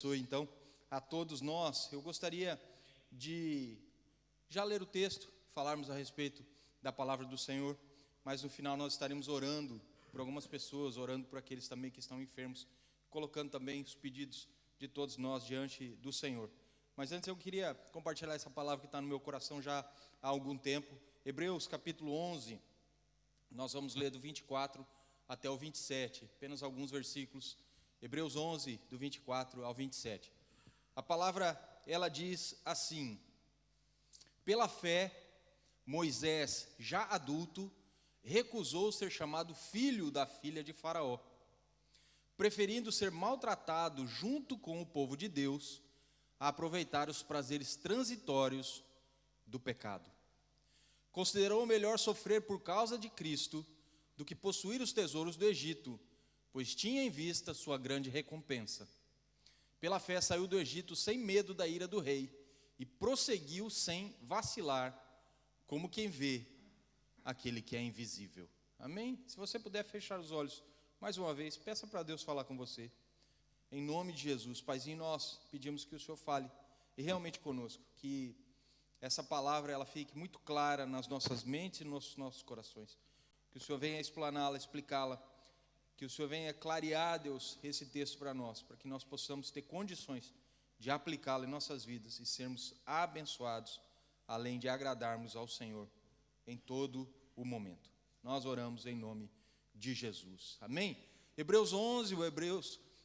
Abençoe, então, a todos nós. Eu gostaria de já ler o texto, falarmos a respeito da palavra do Senhor, mas no final nós estaremos orando por algumas pessoas, orando por aqueles também que estão enfermos, colocando também os pedidos de todos nós diante do Senhor. Mas antes eu queria compartilhar essa palavra que está no meu coração já há algum tempo. Hebreus capítulo 11, nós vamos ler do 24 até o 27, apenas alguns versículos. Hebreus 11, do 24 ao 27. A palavra, ela diz assim: pela fé, Moisés, já adulto, recusou ser chamado filho da filha de Faraó, preferindo ser maltratado junto com o povo de Deus, a aproveitar os prazeres transitórios do pecado. Considerou melhor sofrer por causa de Cristo do que possuir os tesouros do Egito, pois tinha em vista sua grande recompensa. Pela fé saiu do Egito sem medo da ira do rei, e prosseguiu sem vacilar, como quem vê aquele que é invisível. Amém? Se você puder fechar os olhos mais uma vez, peça para Deus falar com você. Em nome de Jesus, Paizinho, nós pedimos que o Senhor fale e realmente conosco, que essa palavra ela fique muito clara nas nossas mentes e nos nossos corações. Que o Senhor venha explaná-la, explicá-la. Que o Senhor venha clarear, Deus, esse texto para nós, para que nós possamos ter condições de aplicá-lo em nossas vidas e sermos abençoados, além de agradarmos ao Senhor em todo o momento. Nós oramos em nome de Jesus. Amém? Hebreus 11,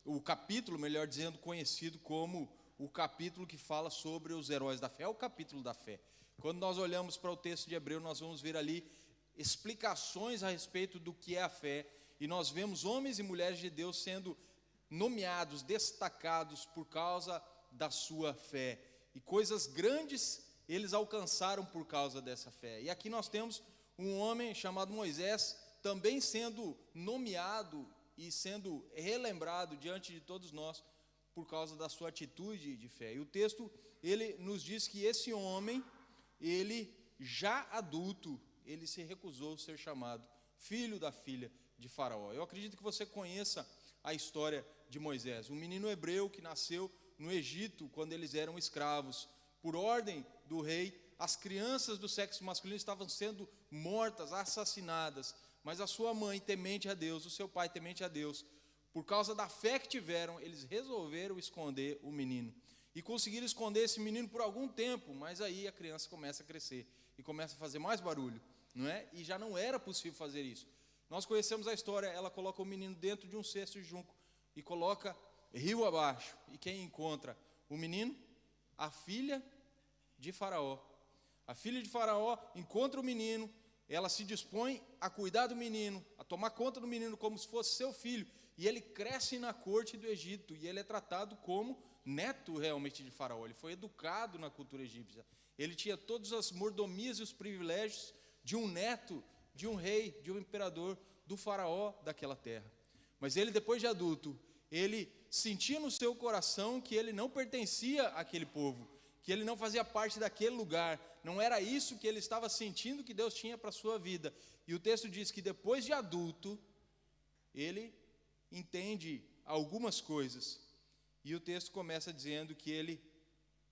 o capítulo, melhor dizendo, conhecido como o capítulo que fala sobre os heróis da fé, é o capítulo da fé. Quando nós olhamos para o texto de Hebreu, nós vamos ver ali explicações a respeito do que é a fé. E nós vemos homens e mulheres de Deus sendo nomeados, destacados por causa da sua fé. E coisas grandes eles alcançaram por causa dessa fé. E aqui nós temos um homem chamado Moisés, também sendo nomeado e sendo relembrado diante de todos nós por causa da sua atitude de fé. E o texto, ele nos diz que esse homem, ele já adulto, ele se recusou a ser chamado filho da filha de Faraó. Eu acredito que você conheça a história de Moisés, um menino hebreu que nasceu no Egito quando eles eram escravos. Por ordem do rei, as crianças do sexo masculino estavam sendo mortas, assassinadas, mas a sua mãe, temente a Deus, o seu pai, temente a Deus, por causa da fé que tiveram, eles resolveram esconder o menino. E conseguiram esconder esse menino por algum tempo, mas aí a criança começa a crescer e começa a fazer mais barulho, não é? E já não era possível fazer isso. Nós conhecemos a história, ela coloca o menino dentro de um cesto de junco e coloca rio abaixo. E quem encontra o menino? A filha de Faraó. A filha de Faraó encontra o menino, ela se dispõe a cuidar do menino, a tomar conta do menino como se fosse seu filho. E ele cresce na corte do Egito e ele é tratado como neto realmente de Faraó. Ele foi educado na cultura egípcia. Ele tinha todas as mordomias e os privilégios de um neto, de um rei, de um imperador, do Faraó daquela terra. Mas ele, depois de adulto, ele sentia no seu coração que ele não pertencia àquele povo, que ele não fazia parte daquele lugar, não era isso que ele estava sentindo que Deus tinha para a sua vida. E o texto diz que depois de adulto, ele entende algumas coisas. E o texto começa dizendo que ele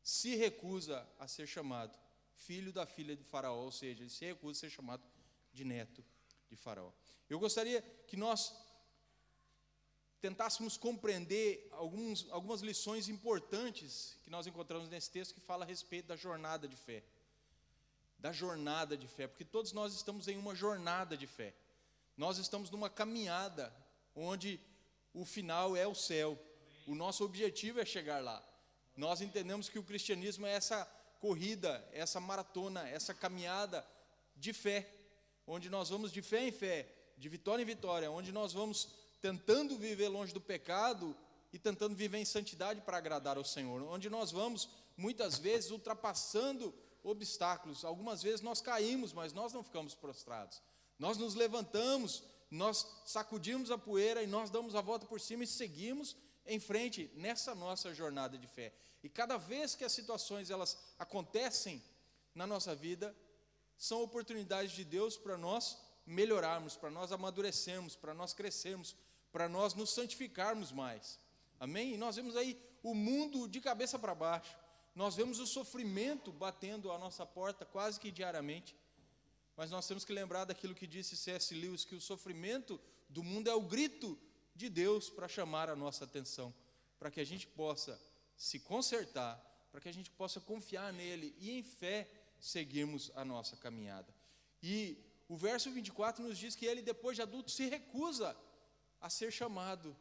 se recusa a ser chamado filho da filha de Faraó, ou seja, ele se recusa a ser chamado de neto de Faraó. Eu gostaria que nós tentássemos compreender algumas lições importantes que nós encontramos nesse texto que fala a respeito da jornada de fé. Da jornada de fé, porque todos nós estamos em uma jornada de fé. Nós estamos numa caminhada onde o final é o céu. O nosso objetivo é chegar lá. Nós entendemos que o cristianismo é essa corrida, essa maratona, essa caminhada de fé, onde nós vamos de fé em fé, de vitória em vitória, onde nós vamos tentando viver longe do pecado e tentando viver em santidade para agradar ao Senhor, onde nós vamos, muitas vezes, ultrapassando obstáculos. Algumas vezes nós caímos, mas nós não ficamos prostrados. Nós nos levantamos, nós sacudimos a poeira e nós damos a volta por cima e seguimos em frente nessa nossa jornada de fé. E cada vez que as situações elas acontecem na nossa vida, são oportunidades de Deus para nós melhorarmos, para nós amadurecermos, para nós crescermos, para nós nos santificarmos mais. Amém? E nós vemos aí o mundo de cabeça para baixo. Nós vemos o sofrimento batendo à nossa porta quase que diariamente. Mas nós temos que lembrar daquilo que disse C.S. Lewis, que o sofrimento do mundo é o grito de Deus para chamar a nossa atenção, para que a gente possa se consertar, para que a gente possa confiar nele e em fé seguirmos a nossa caminhada. E o verso 24 nos diz que ele, depois de adulto, se recusa a ser chamado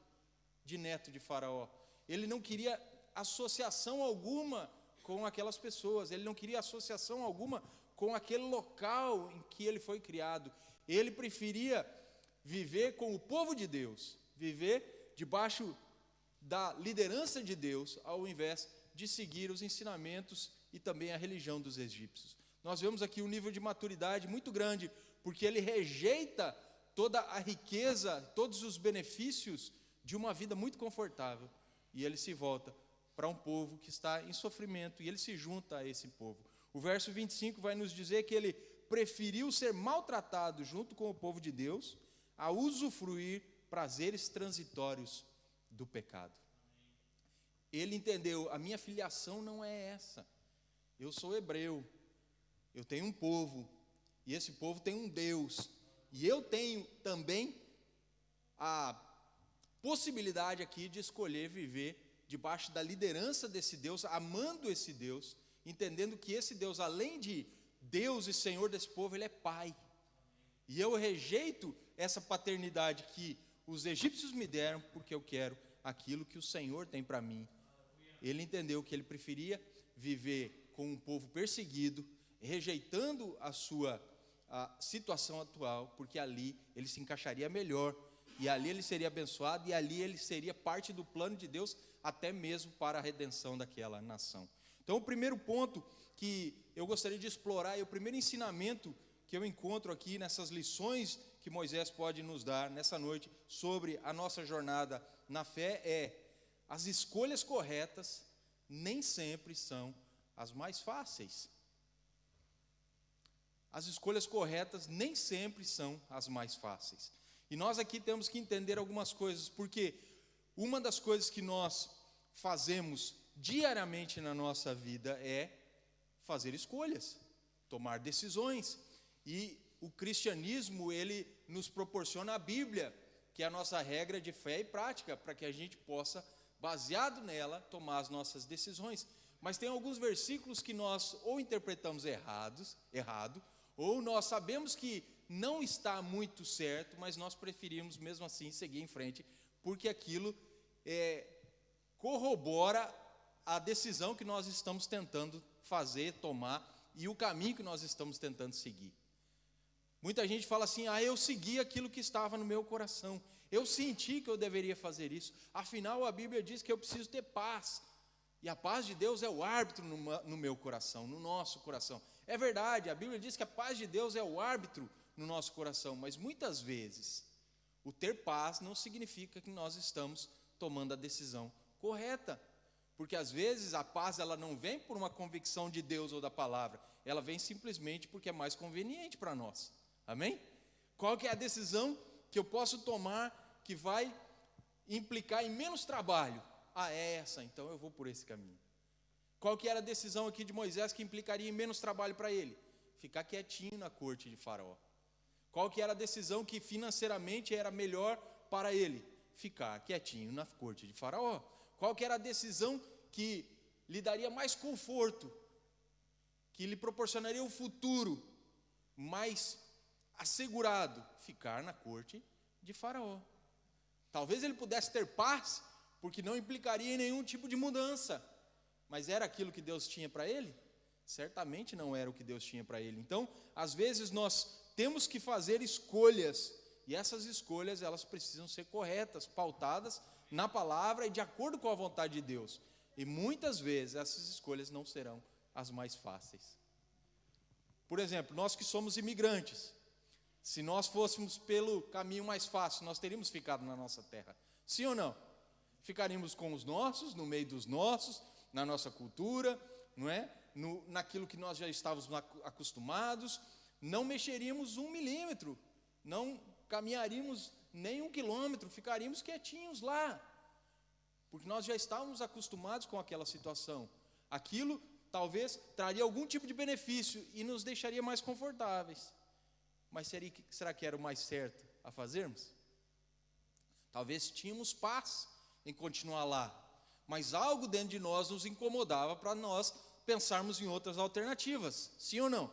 de neto de Faraó. Ele não queria associação alguma com aquelas pessoas, ele não queria associação alguma com aquele local em que ele foi criado. Ele preferia viver com o povo de Deus, viver debaixo da liderança de Deus, ao invés de seguir os ensinamentos e também a religião dos egípcios. Nós vemos aqui um nível de maturidade muito grande, porque ele rejeita toda a riqueza, todos os benefícios de uma vida muito confortável, e ele se volta para um povo que está em sofrimento, e ele se junta a esse povo. O verso 25 vai nos dizer que ele preferiu ser maltratado junto com o povo de Deus, a usufruir prazeres transitórios do pecado. Ele entendeu, a minha filiação não é essa. Eu sou hebreu, eu tenho um povo, e esse povo tem um Deus, e eu tenho também a possibilidade aqui de escolher viver debaixo da liderança desse Deus, amando esse Deus, entendendo que esse Deus, além de Deus e Senhor desse povo, ele é Pai. E eu rejeito essa paternidade que os egípcios me deram, porque eu quero aquilo que o Senhor tem para mim. Ele entendeu que ele preferia viver com um povo perseguido, rejeitando a sua situação atual, porque ali ele se encaixaria melhor, e ali ele seria abençoado, e ali ele seria parte do plano de Deus, até mesmo para a redenção daquela nação. Então, o primeiro ponto que eu gostaria de explorar, e o primeiro ensinamento que eu encontro aqui nessas lições que Moisés pode nos dar nessa noite sobre a nossa jornada na fé é: as escolhas corretas nem sempre são as mais fáceis. As escolhas corretas nem sempre são as mais fáceis. E nós aqui temos que entender algumas coisas, porque uma das coisas que nós fazemos diariamente na nossa vida é fazer escolhas, tomar decisões. E o cristianismo, ele nos proporciona a Bíblia, que é a nossa regra de fé e prática, para que a gente possa, baseado nela, tomar as nossas decisões. Mas tem alguns versículos que nós ou interpretamos errado, ou nós sabemos que não está muito certo, mas nós preferimos mesmo assim seguir em frente, porque aquilo corrobora a decisão que nós estamos tentando fazer, tomar, e o caminho que nós estamos tentando seguir. Muita gente fala assim: eu segui aquilo que estava no meu coração, eu senti que eu deveria fazer isso, afinal a Bíblia diz que eu preciso ter paz, e a paz de Deus é o árbitro no meu coração, no nosso coração. É verdade, a Bíblia diz que a paz de Deus é o árbitro no nosso coração, mas muitas vezes o ter paz não significa que nós estamos tomando a decisão correta, porque às vezes a paz ela não vem por uma convicção de Deus ou da palavra, ela vem simplesmente porque é mais conveniente para nós. Amém? Qual que é a decisão que eu posso tomar que vai implicar em menos trabalho? É essa, então eu vou por esse caminho. Qual que era a decisão aqui de Moisés que implicaria em menos trabalho para ele? Ficar quietinho na corte de Faraó. Qual que era a decisão que financeiramente era melhor para ele? Ficar quietinho na corte de Faraó. Qual que era a decisão que lhe daria mais conforto, que lhe proporcionaria um futuro mais assegurado? Ficar na corte de Faraó. Talvez ele pudesse ter paz, porque não implicaria em nenhum tipo de mudança, mas era aquilo que Deus tinha para ele? Certamente não era o que Deus tinha para ele. Então, às vezes nós temos que fazer escolhas, e essas escolhas elas precisam ser corretas, pautadas na palavra e de acordo com a vontade de Deus. E muitas vezes essas escolhas não serão as mais fáceis. Por exemplo, nós que somos imigrantes, se nós fôssemos pelo caminho mais fácil, nós teríamos ficado na nossa terra. Sim ou não? Ficaríamos com os nossos, no meio dos nossos, na nossa cultura, não é? Naquilo que nós já estávamos acostumados, não mexeríamos 1 milímetro, não caminharíamos nem 1 quilômetro, ficaríamos quietinhos lá. porque nós já estávamos acostumados com aquela situação. Aquilo talvez traria algum tipo de benefício e nos deixaria mais confortáveis. Mas será que era o mais certo a fazermos? Talvez tínhamos paz em continuar lá, mas algo dentro de nós nos incomodava para nós pensarmos em outras alternativas, sim ou não?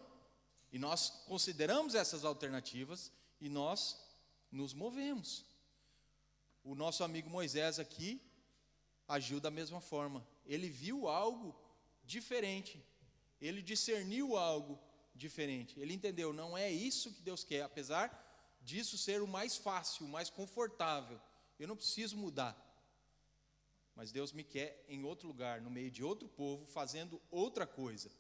E nós consideramos essas alternativas e nós nos movemos. O nosso amigo Moisés aqui agiu da mesma forma. Ele viu algo diferente, ele discerniu algo diferente, ele entendeu, não é isso que Deus quer, apesar disso ser o mais fácil, o mais confortável, eu não preciso mudar, mas Deus me quer em outro lugar, no meio de outro povo, fazendo outra coisa,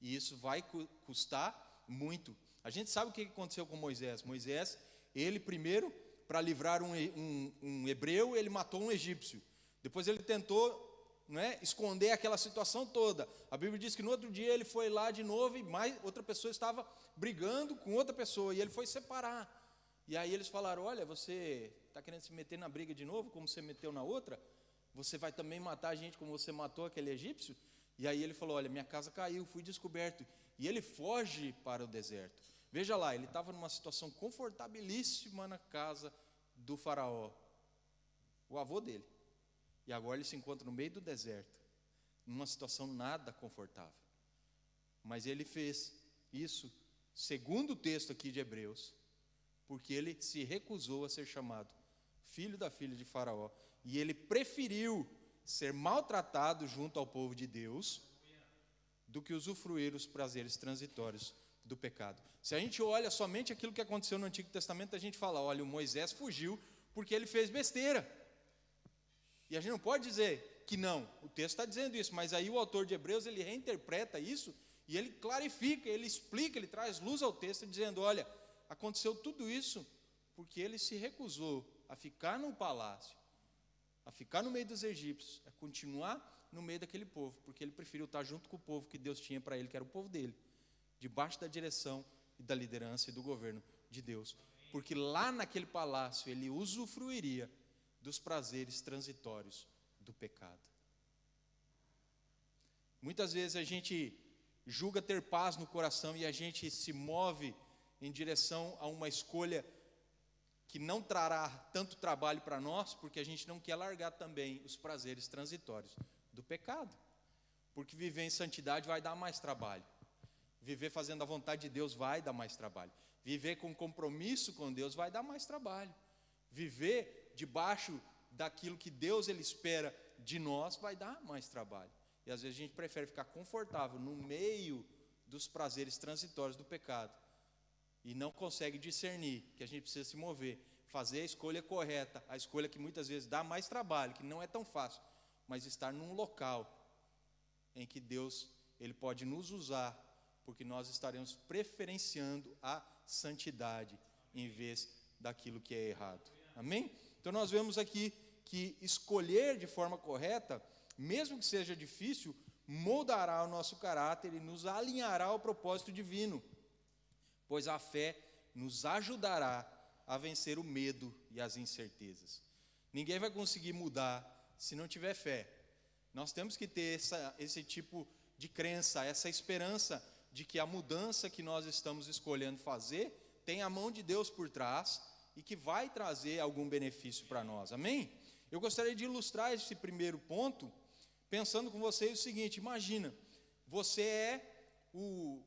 e isso vai custar muito. A gente sabe o que aconteceu com Moisés. Moisés, ele primeiro, para livrar um hebreu, ele matou um egípcio, depois ele tentou esconder aquela situação toda. A Bíblia diz que no outro dia ele foi lá de novo e mais outra pessoa estava brigando com outra pessoa e ele foi separar. E aí eles falaram: olha, você está querendo se meter na briga de novo, como você meteu na outra? Você vai também matar a gente como você matou aquele egípcio? E aí ele falou: olha, minha casa caiu, fui descoberto. E ele foge para o deserto. Veja lá, ele estava numa situação confortabilíssima na casa do faraó, o avô dele. E agora ele se encontra no meio do deserto, numa situação nada confortável. Mas ele fez isso, segundo o texto aqui de Hebreus, porque ele se recusou a ser chamado filho da filha de Faraó. E ele preferiu ser maltratado junto ao povo de Deus do que usufruir os prazeres transitórios do pecado. Se a gente olha somente aquilo que aconteceu no Antigo Testamento, a gente fala: olha, o Moisés fugiu porque ele fez besteira. E a gente não pode dizer que não, o texto está dizendo isso, mas aí o autor de Hebreus, ele reinterpreta isso, e ele clarifica, ele explica, ele traz luz ao texto, dizendo: olha, aconteceu tudo isso, porque ele se recusou a ficar no palácio, a ficar no meio dos egípcios, a continuar no meio daquele povo, porque ele preferiu estar junto com o povo que Deus tinha para ele, que era o povo dele, debaixo da direção e da liderança e do governo de Deus, porque lá naquele palácio ele usufruiria dos prazeres transitórios do pecado. Muitas vezes a gente julga ter paz no coração e a gente se move em direção a uma escolha que não trará tanto trabalho para nós, porque a gente não quer largar também os prazeres transitórios do pecado, porque viver em santidade vai dar mais trabalho, viver fazendo a vontade de Deus vai dar mais trabalho, viver com compromisso com Deus vai dar mais trabalho, viver debaixo daquilo que Deus ele espera de nós vai dar mais trabalho. E às vezes a gente prefere ficar confortável no meio dos prazeres transitórios do pecado e não consegue discernir que a gente precisa se mover, fazer a escolha correta, a escolha que muitas vezes dá mais trabalho, que não é tão fácil, mas estar num local em que Deus ele pode nos usar, porque nós estaremos preferenciando a santidade em vez daquilo que é errado. Amém? Então nós vemos aqui que escolher de forma correta, mesmo que seja difícil, moldará o nosso caráter e nos alinhará ao propósito divino, pois a fé nos ajudará a vencer o medo e as incertezas. Ninguém vai conseguir mudar se não tiver fé. Nós temos que ter esse tipo de crença, essa esperança de que a mudança que nós estamos escolhendo fazer tem a mão de Deus por trás e que vai trazer algum benefício para nós, amém? Eu gostaria de ilustrar esse primeiro ponto, pensando com vocês o seguinte: imagina, você é o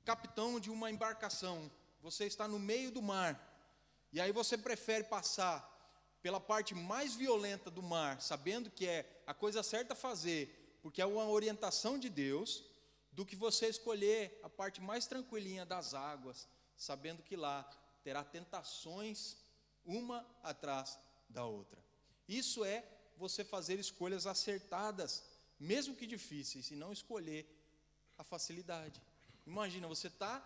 capitão de uma embarcação, você está no meio do mar, e aí você prefere passar pela parte mais violenta do mar, sabendo que é a coisa certa a fazer, porque é uma orientação de Deus, do que você escolher a parte mais tranquilinha das águas, sabendo que lá terá tentações uma atrás da outra. Isso é você fazer escolhas acertadas, mesmo que difíceis, e não escolher a facilidade. Imagina, você está,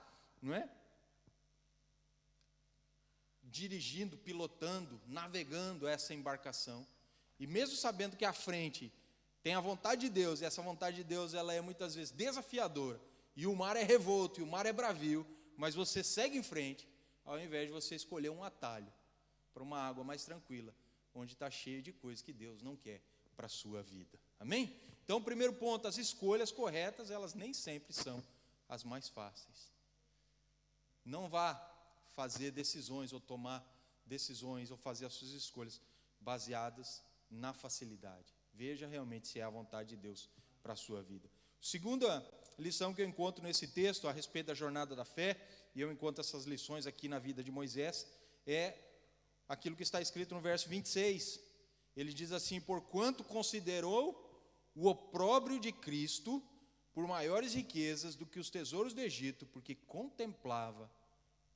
dirigindo, pilotando, navegando essa embarcação, e mesmo sabendo que à frente tem a vontade de Deus, e essa vontade de Deus ela é muitas vezes desafiadora, e o mar é revolto, e o mar é bravio, mas você segue em frente, ao invés de você escolher um atalho para uma água mais tranquila, onde está cheio de coisas que Deus não quer para a sua vida. Amém? Então, primeiro ponto, as escolhas corretas, elas nem sempre são as mais fáceis. Não vá fazer decisões ou tomar decisões ou fazer as suas escolhas baseadas na facilidade. Veja realmente se é a vontade de Deus para a sua vida. Segunda lição que eu encontro nesse texto a respeito da jornada da fé, e eu encontro essas lições aqui na vida de Moisés, é aquilo que está escrito no verso 26. Ele diz assim: porquanto considerou o opróbrio de Cristo por maiores riquezas do que os tesouros do Egito, porque contemplava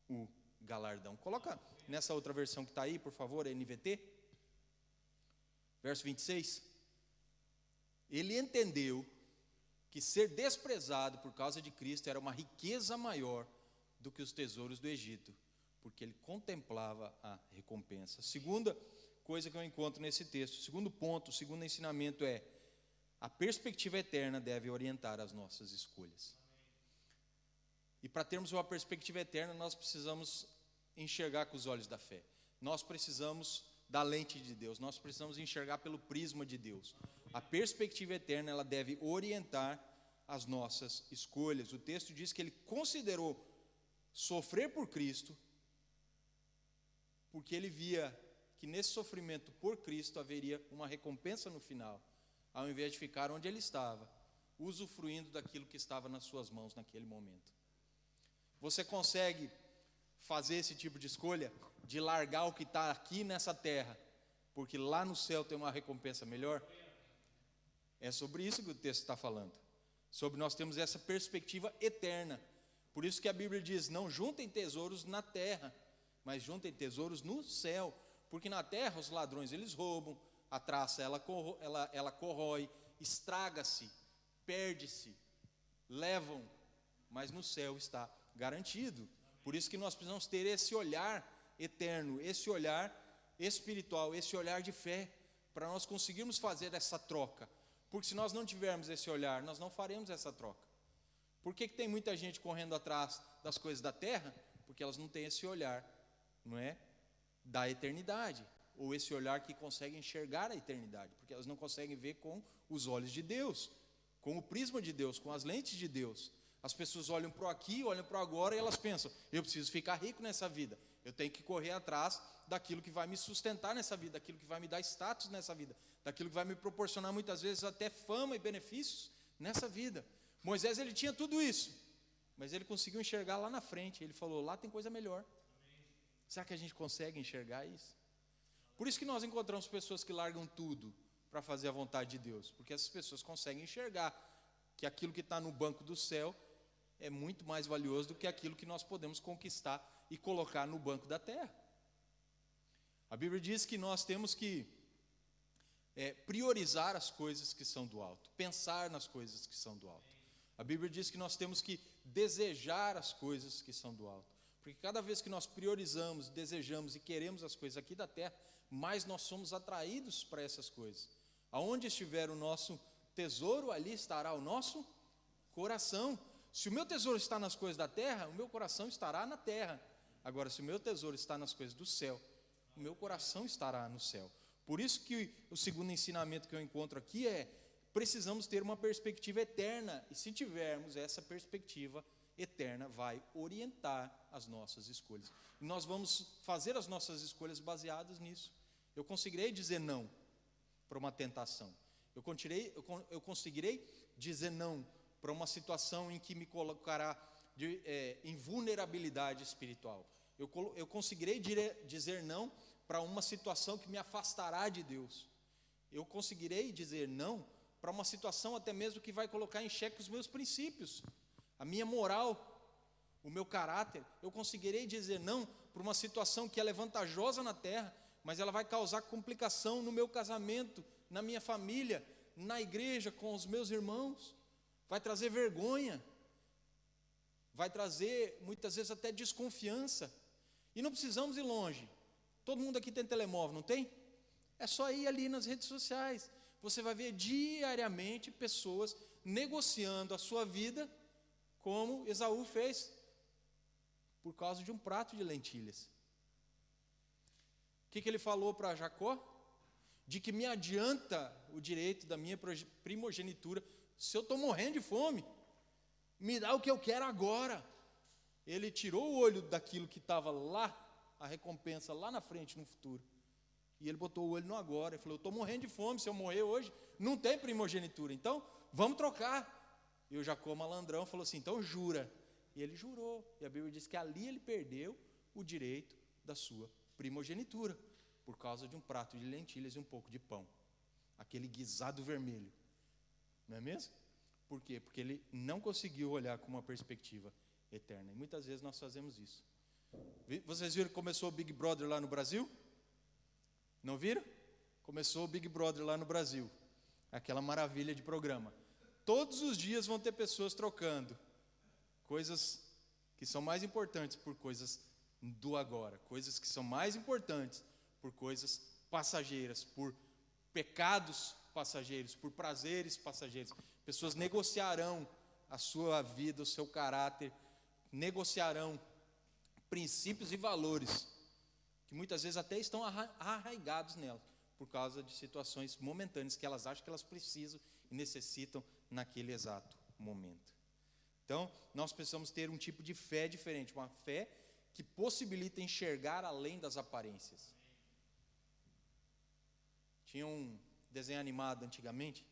o galardão. Coloca nessa outra versão que está aí, por favor, a NVT. Verso 26. Ele entendeu que ser desprezado por causa de Cristo era uma riqueza maior do que os tesouros do Egito, porque ele contemplava a recompensa. Segunda coisa que eu encontro nesse texto, segundo ponto, o segundo ensinamento é: a perspectiva eterna deve orientar as nossas escolhas. E para termos uma perspectiva eterna, nós precisamos enxergar com os olhos da fé. Nós precisamos da lente de Deus, nós precisamos enxergar pelo prisma de Deus. A perspectiva eterna, ela deve orientar as nossas escolhas. O texto diz que ele considerou sofrer por Cristo, porque ele via que nesse sofrimento por Cristo haveria uma recompensa no final, ao invés de ficar onde ele estava, usufruindo daquilo que estava nas suas mãos naquele momento. Você consegue fazer esse tipo de escolha, de largar o que está aqui nessa terra, porque lá no céu tem uma recompensa melhor? É sobre isso que o texto está falando, sobre nós temos essa perspectiva eterna. Por isso que a Bíblia diz: não juntem tesouros na terra, mas juntem tesouros no céu, porque na terra os ladrões eles roubam, a traça ela corrói, estraga-se, perde-se, levam, mas no céu está garantido. Por isso que nós precisamos ter esse olhar eterno, esse olhar espiritual, esse olhar de fé, para nós conseguirmos fazer essa troca. Porque se nós não tivermos esse olhar, nós não faremos essa troca. Por que tem muita gente correndo atrás das coisas da terra? Porque elas não têm esse olhar, não é, da eternidade, ou esse olhar que consegue enxergar a eternidade, porque elas não conseguem ver com os olhos de Deus, com o prisma de Deus, com as lentes de Deus. As pessoas olham para o aqui, olham para o agora, e elas pensam: eu preciso ficar rico nessa vida, eu tenho que correr atrás daquilo que vai me sustentar nessa vida, daquilo que vai me dar status nessa vida, daquilo que vai me proporcionar muitas vezes até fama e benefícios nessa vida. Moisés, ele tinha tudo isso, mas ele conseguiu enxergar lá na frente. Ele falou: lá tem coisa melhor. Será que a gente consegue enxergar isso? Por isso que nós encontramos pessoas que largam tudo para fazer a vontade de Deus, porque essas pessoas conseguem enxergar que aquilo que está no banco do céu é muito mais valioso do que aquilo que nós podemos conquistar e colocar no banco da terra. A Bíblia diz que nós temos que priorizar as coisas que são do alto, pensar nas coisas que são do alto. A Bíblia diz que nós temos que desejar as coisas que são do alto, porque cada vez que nós priorizamos, desejamos e queremos as coisas aqui da terra, mais nós somos atraídos para essas coisas. Aonde estiver o nosso tesouro, ali estará o nosso coração. Se o meu tesouro está nas coisas da terra, o meu coração estará na terra. Agora, se o meu tesouro está nas coisas do céu, o meu coração estará no céu. Por isso que o segundo ensinamento que eu encontro aqui é: precisamos ter uma perspectiva eterna, e se tivermos essa perspectiva eterna, vai orientar as nossas escolhas. E nós vamos fazer as nossas escolhas baseadas nisso. Eu conseguirei dizer não para uma tentação. Eu conseguirei dizer não para uma situação em que me colocará em vulnerabilidade espiritual. Eu conseguirei dizer não para uma situação que me afastará de Deus. Eu conseguirei dizer não para uma situação até mesmo que vai colocar em xeque os meus princípios, a minha moral, o meu caráter. Eu conseguirei dizer não para uma situação que ela é vantajosa na terra, mas ela vai causar complicação no meu casamento, na minha família, na igreja, com os meus irmãos. Vai trazer vergonha, vai trazer muitas vezes até desconfiança. E não precisamos ir longe. Todo mundo aqui tem telemóvel, não tem? É só ir ali nas redes sociais. Você vai ver diariamente pessoas negociando a sua vida, como Esaú fez, por causa de um prato de lentilhas. O que ele falou para Jacó? De que me adianta o direito da minha primogenitura se eu estou morrendo de fome? Me dá o que eu quero agora. Ele tirou o olho daquilo que estava lá, a recompensa lá na frente, no futuro. E ele botou o olho no agora. Ele falou, eu estou morrendo de fome, se eu morrer hoje, não tem primogenitura. Então, vamos trocar. E o Jacó malandrão falou assim, então jura. E ele jurou. E a Bíblia diz que ali ele perdeu o direito da sua primogenitura, por causa de um prato de lentilhas e um pouco de pão. Aquele guisado vermelho. Não é mesmo? Por quê? Porque ele não conseguiu olhar com uma perspectiva eterna. E muitas vezes nós fazemos isso. Vocês viram que começou o Big Brother lá no Brasil? Não viram? Começou o Big Brother lá no Brasil. Aquela maravilha de programa. Todos os dias vão ter pessoas trocando coisas que são mais importantes por coisas do agora. Coisas que são mais importantes por coisas passageiras, por pecados passageiros, por prazeres passageiros. Pessoas negociarão a sua vida, o seu caráter, negociarão princípios e valores que muitas vezes até estão arraigados nela, por causa de situações momentâneas que elas acham que elas precisam e necessitam naquele exato momento. Então, nós precisamos ter um tipo de fé diferente, uma fé que possibilita enxergar além das aparências. Tinha um desenho animado antigamente,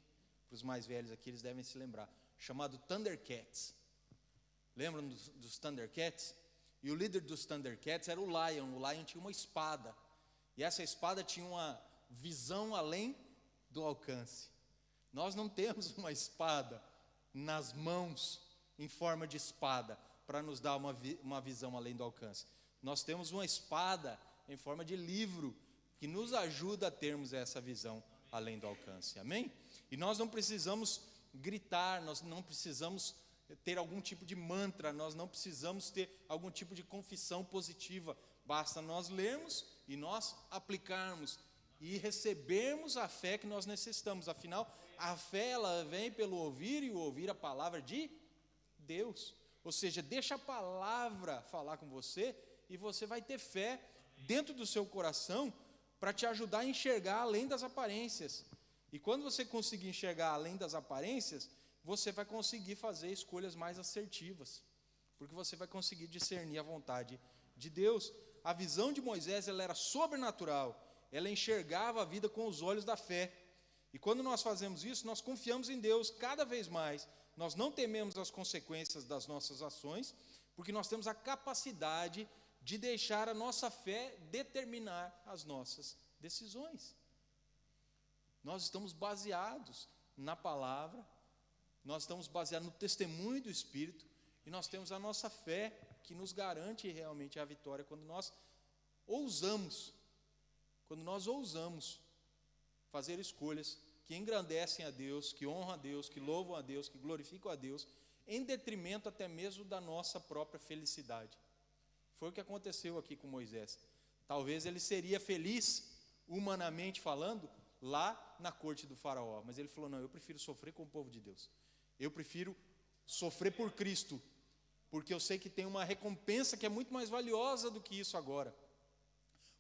para os mais velhos aqui, eles devem se lembrar, chamado Thundercats. Lembram dos Thundercats? E o líder dos Thundercats era o Lion. O Lion tinha uma espada. E essa espada tinha uma visão além do alcance. Nós não temos uma espada nas mãos, em forma de espada, para nos dar uma visão além do alcance. Nós temos uma espada em forma de livro, que nos ajuda a termos essa visão além do alcance. Amém? E nós não precisamos gritar, nós não precisamos ter algum tipo de mantra, nós não precisamos ter algum tipo de confissão positiva. Basta nós lermos e nós aplicarmos e recebermos a fé que nós necessitamos. Afinal, a fé ela vem pelo ouvir e o ouvir a palavra de Deus. Ou seja, deixa a palavra falar com você e você vai ter fé dentro do seu coração para te ajudar a enxergar além das aparências. E quando você conseguir enxergar além das aparências, você vai conseguir fazer escolhas mais assertivas, porque você vai conseguir discernir a vontade de Deus. A visão de Moisés ela era sobrenatural, ela enxergava a vida com os olhos da fé. E quando nós fazemos isso, nós confiamos em Deus cada vez mais. Nós não tememos as consequências das nossas ações, porque nós temos a capacidade de deixar a nossa fé determinar as nossas decisões. Nós estamos baseados na palavra, nós estamos baseados no testemunho do Espírito, e nós temos a nossa fé que nos garante realmente a vitória quando nós ousamos fazer escolhas que engrandecem a Deus, que honram a Deus, que louvam a Deus, que glorificam a Deus, em detrimento até mesmo da nossa própria felicidade. Foi o que aconteceu aqui com Moisés. Talvez ele seria feliz, humanamente falando, lá na corte do faraó, mas ele falou, não, eu prefiro sofrer com o povo de Deus. Eu prefiro sofrer por Cristo, porque eu sei que tem uma recompensa que é muito mais valiosa do que isso agora.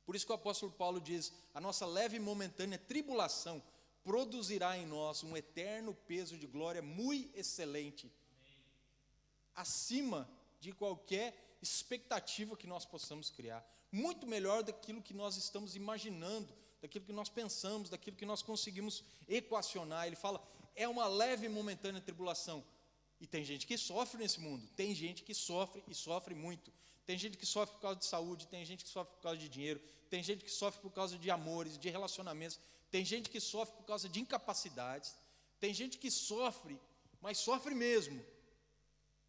Por isso que o apóstolo Paulo diz, a nossa leve e momentânea tribulação produzirá em nós um eterno peso de glória muito excelente, acima de qualquer expectativa que nós possamos criar, muito melhor daquilo que nós estamos imaginando, daquilo que nós pensamos, daquilo que nós conseguimos equacionar. Ele fala, é uma leve e momentânea tribulação. E tem gente que sofre nesse mundo, tem gente que sofre e sofre muito. Tem gente que sofre por causa de saúde, tem gente que sofre por causa de dinheiro, tem gente que sofre por causa de amores, de relacionamentos, tem gente que sofre por causa de incapacidades, tem gente que sofre, mas sofre mesmo.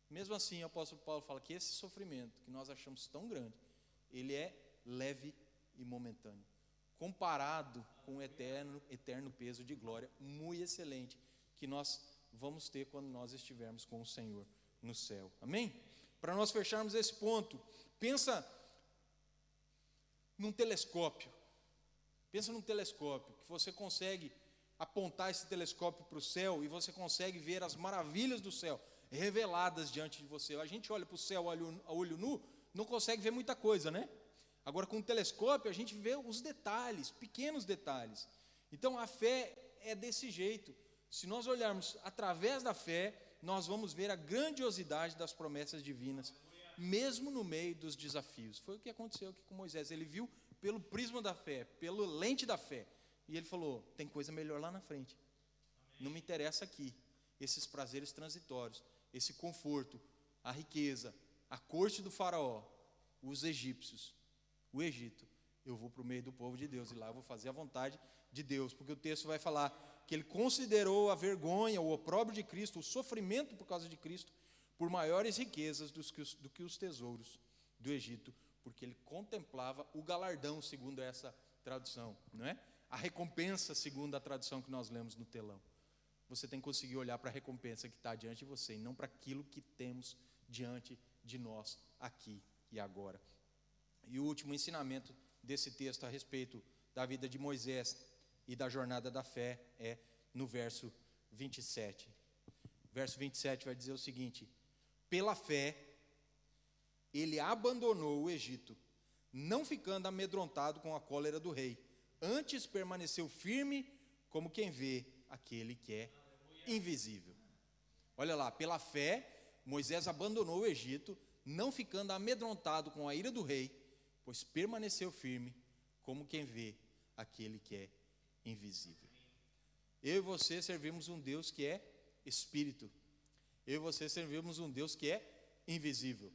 Mesmo assim, o apóstolo Paulo fala que esse sofrimento, que nós achamos tão grande, ele é leve e momentâneo, comparado com o eterno peso de glória muito excelente que nós vamos ter quando nós estivermos com o Senhor no céu. Amém? Para nós fecharmos esse ponto, pensa num telescópio. Pensa num telescópio, que você consegue apontar esse telescópio para o céu e você consegue ver as maravilhas do céu reveladas diante de você. A gente olha para o céu a olho nu, não consegue ver muita coisa, né? Agora com o telescópio a gente vê os detalhes, pequenos detalhes. Então a fé é desse jeito. Se nós olharmos através da fé, nós vamos ver a grandiosidade das promessas divinas, mesmo no meio dos desafios. Foi o que aconteceu aqui com Moisés. Ele viu pelo prisma da fé, pela lente da fé, e ele falou: tem coisa melhor lá na frente. Não me interessa aqui esses prazeres transitórios, esse conforto, a riqueza, a corte do faraó, os egípcios, o Egito. Eu vou para o meio do povo de Deus, e lá eu vou fazer a vontade de Deus, porque o texto vai falar que ele considerou a vergonha, o opróbrio de Cristo, o sofrimento por causa de Cristo, por maiores riquezas do que os tesouros do Egito, porque ele contemplava o galardão, segundo essa tradução, não é? A recompensa, segundo a tradução que nós lemos no telão. Você tem que conseguir olhar para a recompensa que está diante de você, e não para aquilo que temos diante de nós, aqui e agora. E o último ensinamento desse texto a respeito da vida de Moisés e da jornada da fé é no verso 27. Verso 27 vai dizer o seguinte: pela fé, ele abandonou o Egito, não ficando amedrontado com a cólera do rei, antes permaneceu firme como quem vê aquele que é invisível. Olha lá, pela fé, Moisés abandonou o Egito, não ficando amedrontado com a ira do rei, pois permaneceu firme como quem vê aquele que é invisível. Eu e você servimos um Deus que é Espírito. Eu e você servimos um Deus que é invisível.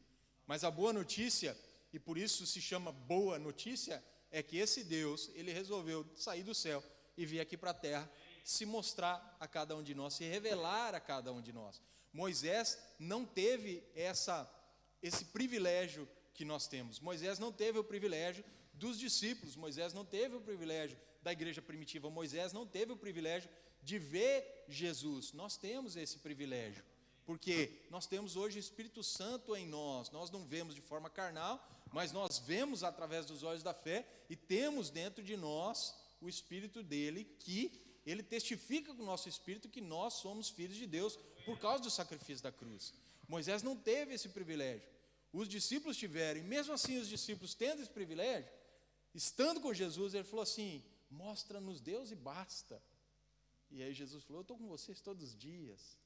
Mas a boa notícia, e por isso se chama boa notícia, é que esse Deus, ele resolveu sair do céu e vir aqui para a terra, se mostrar a cada um de nós, se revelar a cada um de nós. Moisés não teve esse privilégio que nós temos. Moisés não teve o privilégio dos discípulos, Moisés não teve o privilégio da igreja primitiva, Moisés não teve o privilégio de ver Jesus. Nós temos esse privilégio, porque nós temos hoje o Espírito Santo em nós. Nós não vemos de forma carnal, mas nós vemos através dos olhos da fé, e temos dentro de nós o Espírito dele, que ele testifica com o nosso Espírito que nós somos filhos de Deus, por causa do sacrifício da cruz. Moisés não teve esse privilégio, os discípulos tiveram, e mesmo assim os discípulos tendo esse privilégio, estando com Jesus, ele falou assim: mostra-nos Deus e basta. E aí Jesus falou: eu estou com vocês todos os dias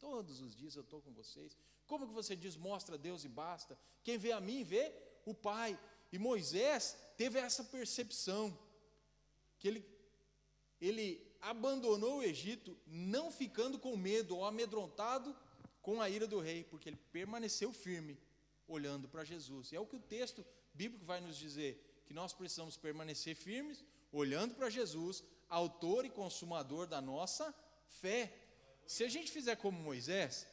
eu estou com vocês. Como que você diz mostra Deus e basta? Quem vê a mim vê o Pai. E Moisés teve essa percepção, que ele abandonou o Egito, não ficando com medo ou amedrontado com a ira do rei, porque ele permaneceu firme, olhando para Jesus. E é o que o texto bíblico vai nos dizer, que nós precisamos permanecer firmes, olhando para Jesus, autor e consumador da nossa fé. Se a gente fizer como Moisés,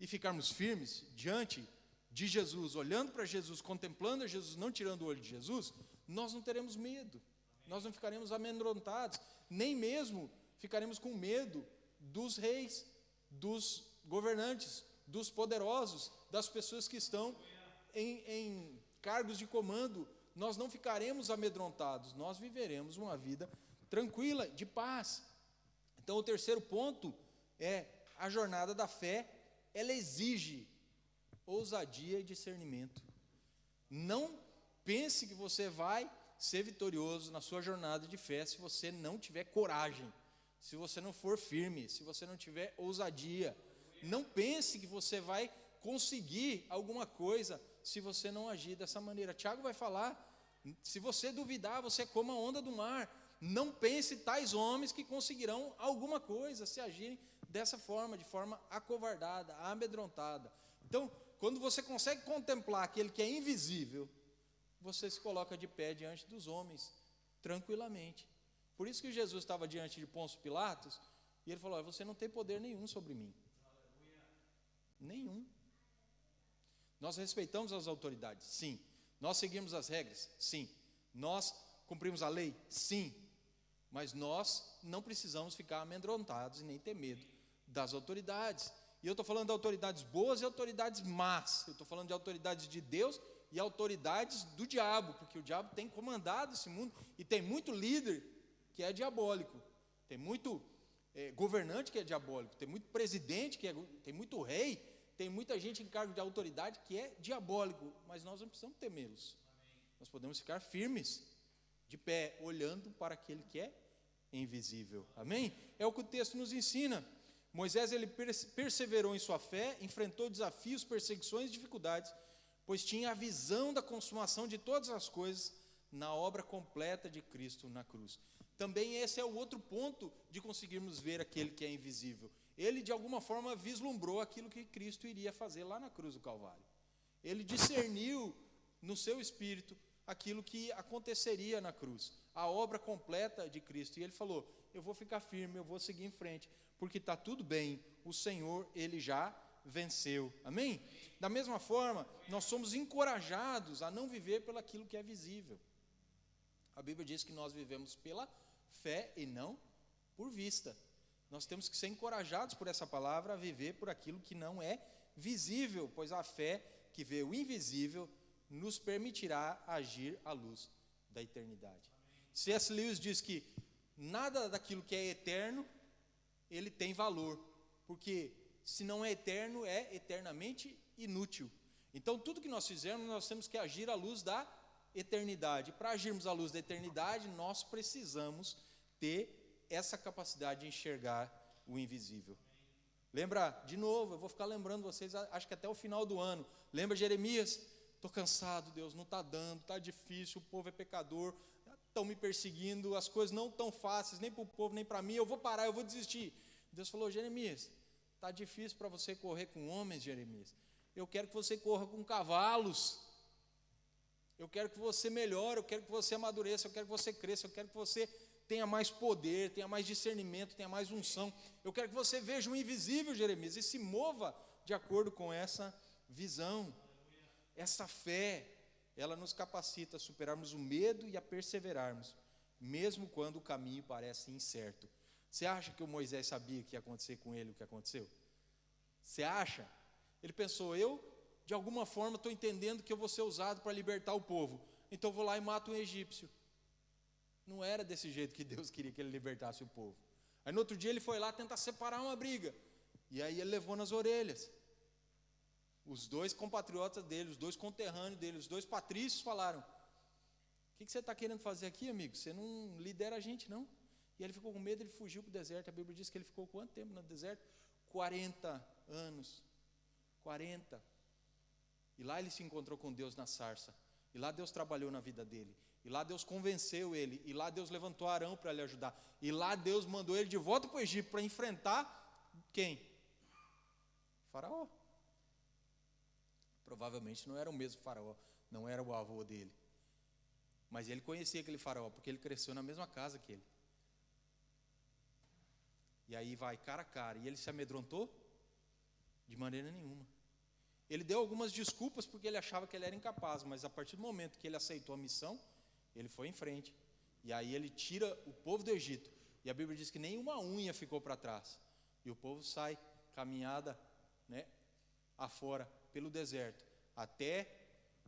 e ficarmos firmes diante de Jesus, olhando para Jesus, contemplando a Jesus, não tirando o olho de Jesus, nós não teremos medo, nós não ficaremos amedrontados, nem mesmo ficaremos com medo dos reis, dos governantes, dos poderosos, das pessoas que estão em cargos de comando. Nós não ficaremos amedrontados, nós viveremos uma vida tranquila, de paz. Então o terceiro ponto é a jornada da fé. Ela exige ousadia e discernimento. Não pense que você vai ser vitorioso na sua jornada de fé se você não tiver coragem, se você não for firme, se você não tiver ousadia. Não pense que você vai conseguir alguma coisa se você não agir dessa maneira. Tiago vai falar: se você duvidar, você é como a onda do mar. Não pense tais homens que conseguirão alguma coisa se agirem dessa forma, de forma acovardada, amedrontada. Então, quando você consegue contemplar aquele que é invisível, você se coloca de pé diante dos homens, tranquilamente. Por isso que Jesus estava diante de Pôncio Pilatos, e ele falou: você não tem poder nenhum sobre mim. Nenhum. Nós respeitamos as autoridades? Sim. Nós seguimos as regras? Sim. Nós cumprimos a lei? Sim. Mas nós não precisamos ficar amedrontados e nem ter medo das autoridades. E eu estou falando de autoridades boas e autoridades más. Eu estou falando de autoridades de Deus e autoridades do diabo, porque o diabo tem comandado esse mundo, e tem muito líder que é diabólico, tem muito governante que é diabólico, tem muito presidente tem muito rei, tem muita gente em cargo de autoridade que é diabólico, mas nós não precisamos temê-los. Nós podemos ficar firmes, de pé, olhando para aquele que é invisível. Amém? É o que o texto nos ensina. Moisés, ele perseverou em sua fé, enfrentou desafios, perseguições e dificuldades, pois tinha a visão da consumação de todas as coisas na obra completa de Cristo na cruz. Também esse é o outro ponto de conseguirmos ver aquele que é invisível. Ele, de alguma forma, vislumbrou aquilo que Cristo iria fazer lá na cruz do Calvário. Ele discerniu no seu espírito aquilo que aconteceria na cruz, a obra completa de Cristo. E ele falou, eu vou ficar firme, eu vou seguir em frente, porque está tudo bem, o Senhor, ele já venceu. Amém? Da mesma forma, nós somos encorajados a não viver pelo aquilo que é visível. A Bíblia diz que nós vivemos pela fé e não por vista. Nós temos que ser encorajados por essa palavra a viver por aquilo que não é visível, pois a fé que vê o invisível nos permitirá agir à luz da eternidade. C.S. Lewis diz que nada daquilo que é eterno, ele tem valor, porque se não é eterno, é eternamente inútil. Então, tudo que nós fizermos, nós temos que agir à luz da eternidade. Para agirmos à luz da eternidade, nós precisamos ter essa capacidade de enxergar o invisível. Lembra, de novo, eu vou ficar lembrando vocês, acho que até o final do ano. Lembra Jeremias? Estou cansado, Deus, não está dando, está difícil, o povo é pecador, estão me perseguindo, as coisas não estão fáceis, nem para o povo, nem para mim, eu vou parar, eu vou desistir. Deus falou, Jeremias, está difícil para você correr com homens, Jeremias. Eu quero que você corra com cavalos. Eu quero que você melhore, eu quero que você amadureça, eu quero que você cresça, eu quero que você tenha mais poder, tenha mais discernimento, tenha mais unção. Eu quero que você veja o invisível, Jeremias, e se mova de acordo com essa visão. Essa fé, ela nos capacita a superarmos o medo e a perseverarmos, mesmo quando o caminho parece incerto. Você acha que o Moisés sabia que ia acontecer com ele o que aconteceu? Você acha? Ele pensou, eu, de alguma forma, estou entendendo que eu vou ser usado para libertar o povo, então vou lá e mato um egípcio. Não era desse jeito que Deus queria que ele libertasse o povo. Aí no outro dia ele foi lá tentar separar uma briga, e aí ele levou nas orelhas. Os dois compatriotas dele, os dois conterrâneos dele, os dois patrícios falaram, o que você está querendo fazer aqui, amigo? Você não lidera a gente, não? E ele ficou com medo, ele fugiu para o deserto. A Bíblia diz que ele ficou quanto tempo no deserto? 40 anos. 40. E lá ele se encontrou com Deus na sarça. E lá Deus trabalhou na vida dele. E lá Deus convenceu ele. E lá Deus levantou Arão para lhe ajudar. E lá Deus mandou ele de volta para o Egito para enfrentar quem? Faraó. Provavelmente não era o mesmo faraó, não era o avô dele. Mas ele conhecia aquele faraó, porque ele cresceu na mesma casa que ele. E aí vai cara a cara. E ele se amedrontou? De maneira nenhuma. Ele deu algumas desculpas porque ele achava que ele era incapaz, mas a partir do momento que ele aceitou a missão, ele foi em frente. E aí ele tira o povo do Egito. E a Bíblia diz que nenhuma unha ficou para trás. E o povo sai caminhada, afora, pelo deserto, até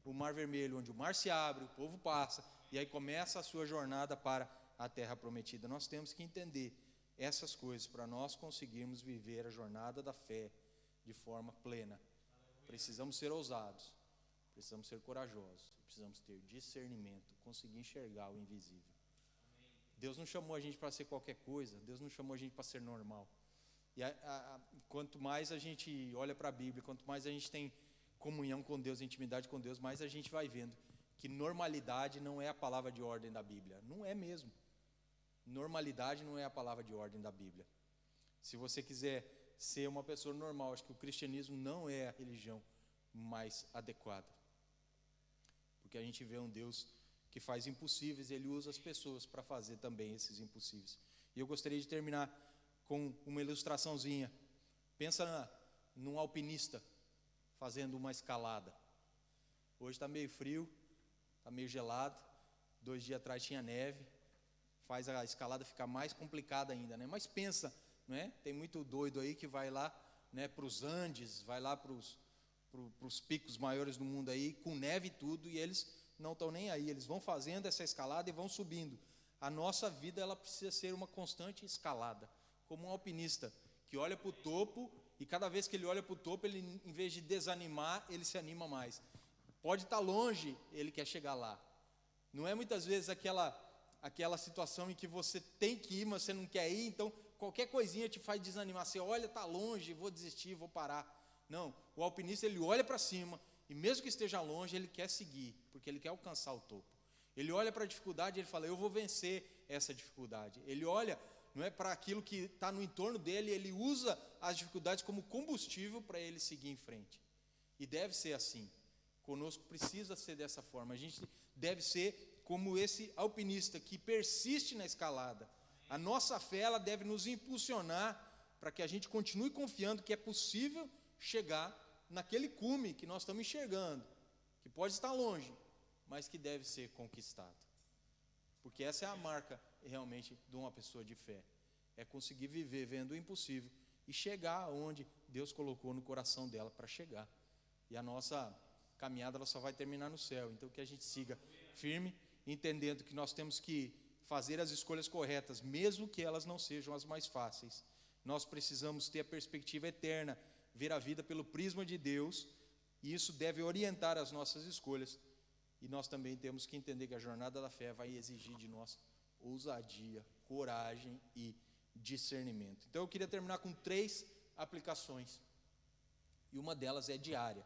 o Mar Vermelho, onde o mar se abre, o povo passa, e aí começa a sua jornada para a terra prometida. Nós temos que entender essas coisas para nós conseguirmos viver a jornada da fé de forma plena. Precisamos ser ousados, precisamos ser corajosos, precisamos ter discernimento, conseguir enxergar o invisível. Deus não chamou a gente para ser qualquer coisa, Deus não chamou a gente para ser normal. E quanto mais a gente olha para a Bíblia, quanto mais a gente tem comunhão com Deus, intimidade com Deus, mais a gente vai vendo que normalidade não é a palavra de ordem da Bíblia. Não é mesmo. Normalidade não é a palavra de ordem da Bíblia. Se você quiser ser uma pessoa normal, acho que o cristianismo não é a religião mais adequada. Porque a gente vê um Deus que faz impossíveis, ele usa as pessoas para fazer também esses impossíveis. E eu gostaria de terminar com uma ilustraçãozinha. Pensa num alpinista fazendo uma escalada. Hoje está meio frio, está meio gelado. 2 dias atrás tinha neve. Faz a escalada ficar mais complicada ainda, né? Mas pensa, né? Tem muito doido aí que vai lá, né, para os Andes, vai lá para os picos maiores do mundo aí, com neve e tudo, e eles não estão nem aí. Eles vão fazendo essa escalada e vão subindo. A nossa vida, ela precisa ser uma constante escalada. Como um alpinista que olha para o topo, e cada vez que ele olha para o topo, ele, em vez de desanimar, ele se anima mais. Pode estar longe, ele quer chegar lá. Não é muitas vezes aquela aquela situação em que você tem que ir, mas você não quer ir, então qualquer coisinha te faz desanimar. Você olha, está longe, vou desistir, vou parar. Não, o alpinista ele olha para cima e mesmo que esteja longe, ele quer seguir, porque ele quer alcançar o topo. Ele olha para a dificuldade e ele fala, eu vou vencer essa dificuldade. Ele olha, não é, para aquilo que está no entorno dele, ele usa as dificuldades como combustível para ele seguir em frente. E deve ser assim. Conosco precisa ser dessa forma. A gente deve ser como esse alpinista que persiste na escalada. A nossa fé ela deve nos impulsionar para que a gente continue confiando que é possível chegar naquele cume que nós estamos enxergando, que pode estar longe, mas que deve ser conquistado. Porque essa é a marca realmente de uma pessoa de fé. É conseguir viver vendo o impossível e chegar onde Deus colocou no coração dela para chegar. E a nossa caminhada ela só vai terminar no céu. Então que a gente siga firme, entendendo que nós temos que fazer as escolhas corretas, mesmo que elas não sejam as mais fáceis. Nós precisamos ter a perspectiva eterna, ver a vida pelo prisma de Deus, e isso deve orientar as nossas escolhas. E nós também temos que entender que a jornada da fé vai exigir de nós ousadia, coragem e discernimento. Então eu queria terminar com 3 aplicações. E uma delas é diária.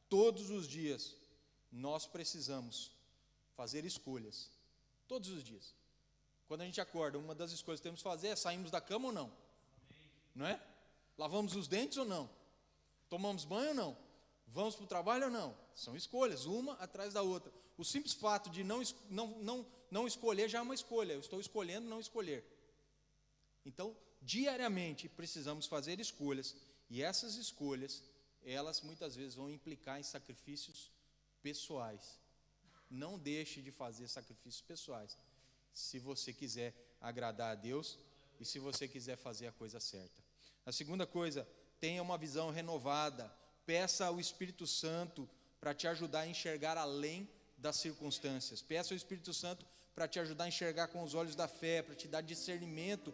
Todos os dias nós precisamos fazer escolhas. Todos os dias. Quando a gente acorda, uma das escolhas que temos que fazer é sairmos da cama ou não? Não é? Lavamos os dentes ou não? Tomamos banho ou não? Vamos para o trabalho ou não? São escolhas, uma atrás da outra. O simples fato de não escolher já é uma escolha. Eu estou escolhendo não escolher. Então, diariamente precisamos fazer escolhas. E essas escolhas, elas muitas vezes vão implicar em sacrifícios pessoais. Não deixe de fazer sacrifícios pessoais, se você quiser agradar a Deus e se você quiser fazer a coisa certa. A segunda coisa, tenha uma visão renovada. Peça ao Espírito Santo para te ajudar a enxergar além das circunstâncias. Peça ao Espírito Santo para te ajudar a enxergar com os olhos da fé, para te dar discernimento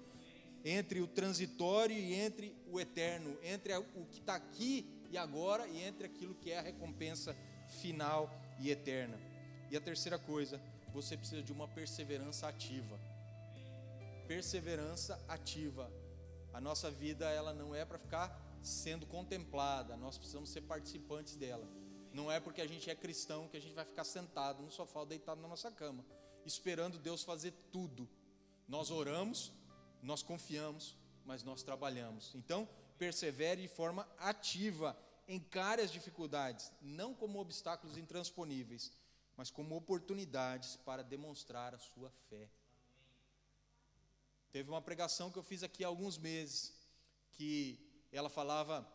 entre o transitório e entre o eterno, entre o que está aqui e agora e entre aquilo que é a recompensa final e eterna. E a terceira coisa, você precisa de uma perseverança ativa. Perseverança ativa. A nossa vida ela não é para ficar sendo contemplada, nós precisamos ser participantes dela. Não é porque a gente é cristão que a gente vai ficar sentado no sofá ou deitado na nossa cama, esperando Deus fazer tudo. Nós oramos, nós confiamos, mas nós trabalhamos. Então, persevere de forma ativa, encare as dificuldades, não como obstáculos intransponíveis, mas como oportunidades para demonstrar a sua fé. Teve uma pregação que eu fiz aqui há alguns meses, que ela falava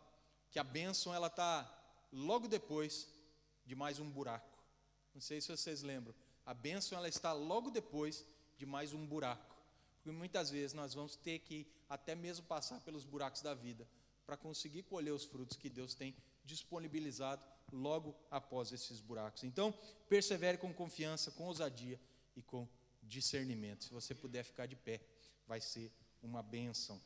que a bênção ela está logo depois de mais um buraco. Não sei se vocês lembram. A bênção ela está logo depois de mais um buraco. Porque muitas vezes nós vamos ter que até mesmo passar pelos buracos da vida para conseguir colher os frutos que Deus tem disponibilizado logo após esses buracos. Então, persevere com confiança, com ousadia e com discernimento. Se você puder ficar de pé, vai ser uma bênção.